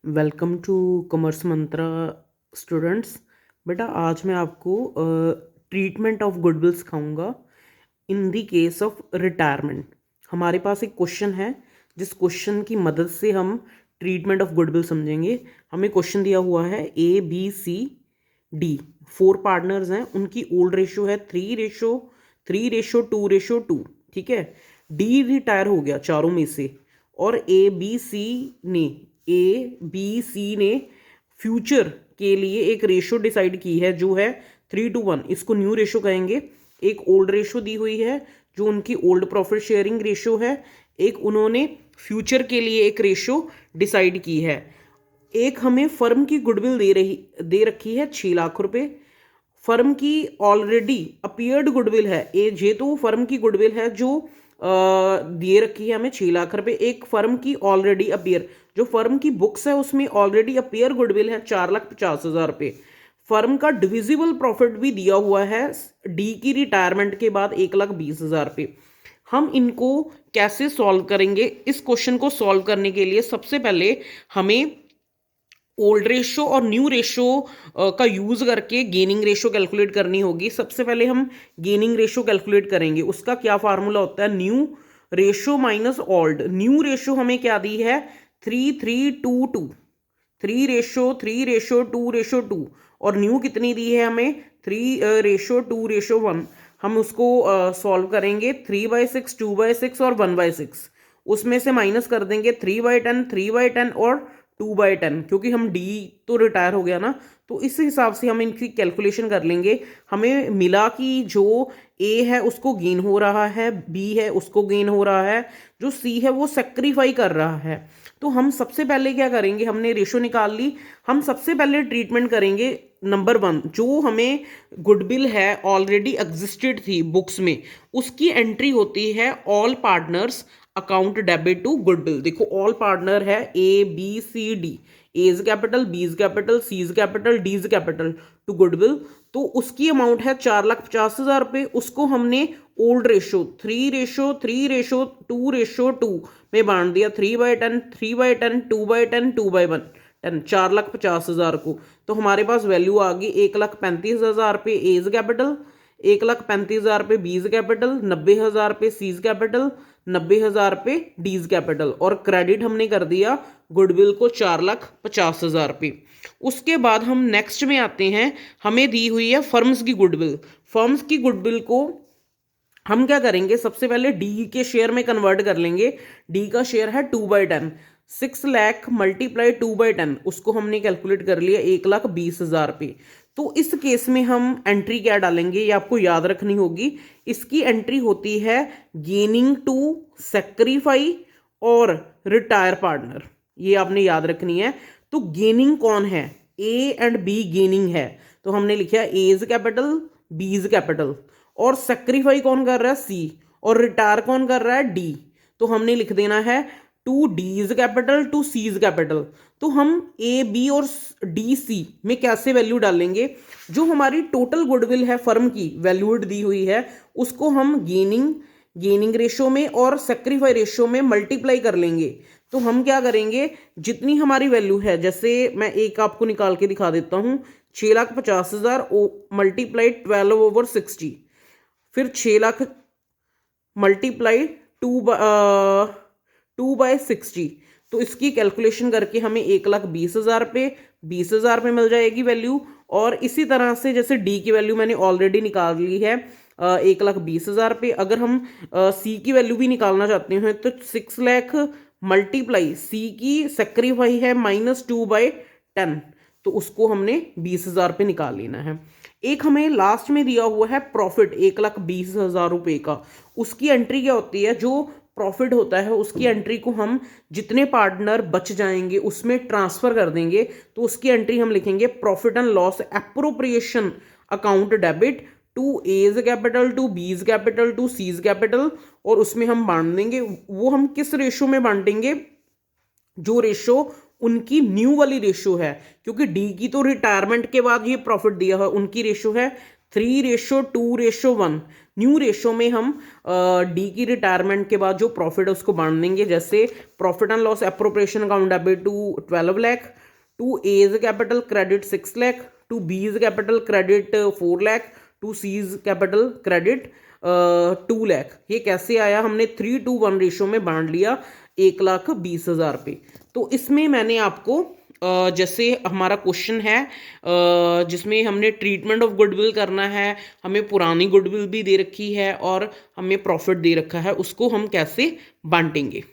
Welcome to Commerce Mantra students. बेटा आज मैं आपको ट्रीटमेंट ऑफ गुडविल सिखाऊंगा in the case of retirement. हमारे पास एक क्वेश्चन है जिस क्वेश्चन की मदद से हम ट्रीटमेंट ऑफ गुडविल समझेंगे। हमें क्वेश्चन दिया हुआ है ABCD, 4 पार्टनर्स हैं, उनकी ओल्ड रेशो है 3:3:2:2। ठीक है। डी रिटायर हो गया चारों में से और ए बी सी ने फ्यूचर के लिए एक रेशो डिसाइड की है जो है 3:1। इसको न्यू रेशो कहेंगे। एक ओल्ड रेशो दी हुई है जो उनकी ओल्ड प्रॉफिट शेयरिंग रेशो है। एक उन्होंने फ्यूचर के लिए एक रेशो डिसाइड की है। एक हमें फर्म की गुडविल दे रखी है 6 लाख रुपए। फर्म की ऑलरेडी अपीयर्ड गुडविल है ये तो फर्म की गुडविल है जो दे रखी है हमें 6 लाख रुपए। एक फर्म की ऑलरेडी अपीयर, जो फर्म की बुक्स है उसमें ऑलरेडी अपीयर गुडविल है 4,50,000 रुपये। फर्म का डिविजिबल प्रॉफिट भी दिया हुआ है डी की रिटायरमेंट के बाद 1,20,000 रुपये। हम इनको कैसे सॉल्व करेंगे? इस क्वेश्चन को सॉल्व करने के लिए सबसे पहले हमें ओल्ड रेशो और न्यू रेशो का यूज करके गेनिंग रेशो कैलकुलेट करनी होगी। सबसे पहले हम गेनिंग रेशो कैलकुलेट करेंगे। उसका क्या फार्मूला होता है? New ratio minus old. New ratio हमें क्या दी है? 3:3:2:2। 3:3:2:2 और न्यू कितनी दी है हमें? 3:2:1। हम उसको सॉल्व करेंगे 3/6, 2/6 और 1/6। उसमें से माइनस कर देंगे 3/10, 3/10 और 2/10, क्योंकि हम डी तो रिटायर हो गया ना, तो इस हिसाब से हम इनकी कैलकुलेशन कर लेंगे। हमें मिला कि जो ए है उसको गेन हो रहा है, बी है उसको गेन हो रहा है, जो सी है वो सेक्रीफाई कर रहा है। तो हम सबसे पहले क्या करेंगे? हमने रेशो निकाल ली। हम सबसे पहले ट्रीटमेंट करेंगे नंबर 1, जो हमें गुडविल है ऑलरेडी एग्जिस्टेड थी बुक्स में, उसकी एंट्री होती है all partners account debit to goodwill. देखो ऑल पार्टनर है ABCD, A's capital, B's capital, C's capital, D's capital to goodwill. तो उसकी अमाउंट है 4,50,000 रुपये। उसको हमने ओल्ड रेशो 3:3:2:2 में बांट दिया। 3/10, 3/10, 2/10, 2/10, 4,50,000 को। तो हमारे पास वैल्यू आ गई 1,35,000 रुपये एज कैपिटल, 1,35,000 रुपये बीज कैपिटल, 90,000 रुपये सीज कैपिटल, 90,000 रुपये डीज कैपिटल, और क्रेडिट हमने कर दिया गुडविल को 4,50,000 रुपये। उसके बाद हम नेक्स्ट में आते हैं। हमें दी हुई है फर्म्स की गुडविल। फर्म्स की गुडविल को हम क्या करेंगे? सबसे पहले डी के शेयर में कन्वर्ट कर लेंगे। डी का शेयर है 2/10। 6 लाख मल्टीप्लाई 2/10, उसको हमने कैलकुलेट कर लिया 1,20,000 रुपये। तो इस केस में हम एंट्री क्या डालेंगे ये आपको याद रखनी होगी। इसकी एंट्री होती है गेनिंग टू सेक्रीफाई और रिटायर पार्टनर, ये आपने याद रखनी है। तो गेनिंग कौन है? ए एंड बी गेनिंग है, तो हमने लिखा एज कैपिटल, बीज कैपिटल। और सेक्रीफाई कौन कर रहा है? सी। और रिटायर कौन कर रहा है? डी। तो हमने लिख देना है to D's capital to C's capital. तो हम ए बी और डी सी में कैसे वैल्यू डालेंगे? जो हमारी टोटल गुडविल है फर्म की वैल्यूड दी हुई है, उसको हम गेनिंग रेशो में और सेक्रीफाई रेशो में मल्टीप्लाई कर लेंगे। तो हम क्या करेंगे? जितनी हमारी वैल्यू है, जैसे मैं एक आपको निकाल के दिखा देता हूँ, 6,50,000 मल्टीप्लाई 12/60, फिर 6 लाख मल्टीप्लाई 2/60। तो इसकी कैलकुलेशन करके हमें 1,20,000 रुपये 20,000 रुपये मिल जाएगी वैल्यू। और इसी तरह से जैसे डी की वैल्यू मैंने ऑलरेडी निकाल ली है 1,20,000 रुपये। अगर हम सी की वैल्यू भी निकालना चाहते हैं तो 6 लाख मल्टीप्लाई सी की सेक्रीफाई है -2/10, तो उसको हमने 20,000 रुपये निकाल लेना है। एक हमें लास्ट में दिया हुआ है प्रॉफिट 1,20,000 रुपये का। उसकी एंट्री क्या होती है? जो प्रॉफिट होता है उसकी एंट्री को हम जितने पार्टनर बच जाएंगे उसमें ट्रांसफर कर देंगे। तो उसकी एंट्री हम लिखेंगे profit and loss appropriation account debit to A's capital, to B's capital, to C's capital, और उसमें हम बांट देंगे। वो हम किस रेशो में बांटेंगे? जो रेशो उनकी न्यू वाली रेशो है, क्योंकि डी की तो रिटायरमेंट के बाद ये प्रॉफिट दिया है, उनकी रेशो है 3:2:1 न्यू रेशो में हम डी की रिटायरमेंट के बाद जो प्रॉफिट है उसको बांट देंगे। जैसे profit and loss appropriation account debit to 12 lakh, to A's capital credit 6 lakh, to B's capital credit 4 lakh, to C's capital credit 2 lakh. ये कैसे आया? हमने 3:1 रेशो में बांट लिया 1,20,000 पे। तो इसमें मैंने आपको जैसे हमारा क्वेश्चन है जिसमें हमने ट्रीटमेंट ऑफ गुडविल करना है, हमें पुरानी गुडविल भी दे रखी है और हमें प्रॉफिट दे रखा है, उसको हम कैसे बांटेंगे।